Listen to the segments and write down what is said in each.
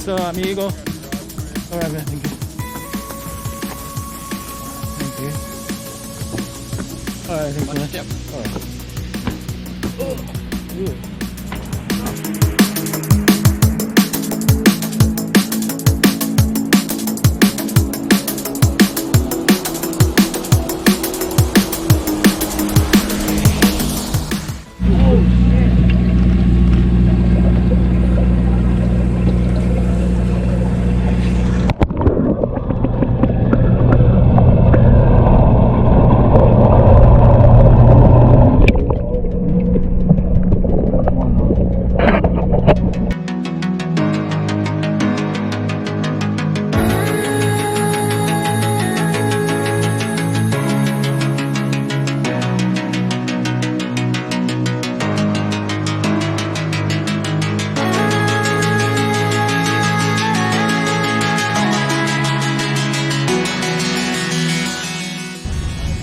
있어, amigo. Alright, man. Thank you. Thank you. Alright, thanks, man. Yep. Alright. Ooh.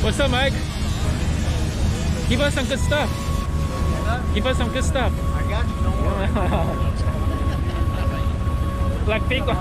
What's up, Mike? Give us some good stuff. Give us some good stuff. I got you, don't worry. Like pink one.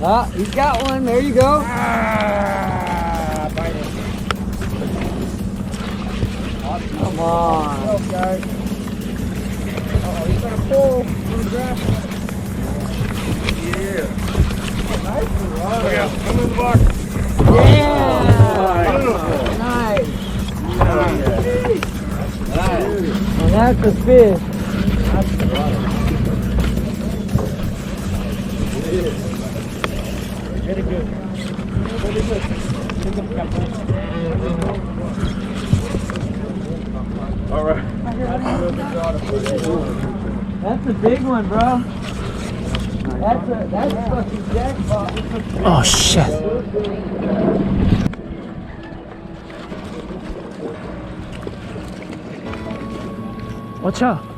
Ah, he's got one. There you go. Ah, bite it. Come on. Go, guys. Uh-oh, he's gonna pull. Gonna grab. Yeah. Nice. Look out. Come in the box. Yeah. Beautiful. Nice. Nice. Well, that's a fish. That's the water. Very good. Very good. All right. That's a big one, bro. That's fucking jackpot. Oh shit. Watch out.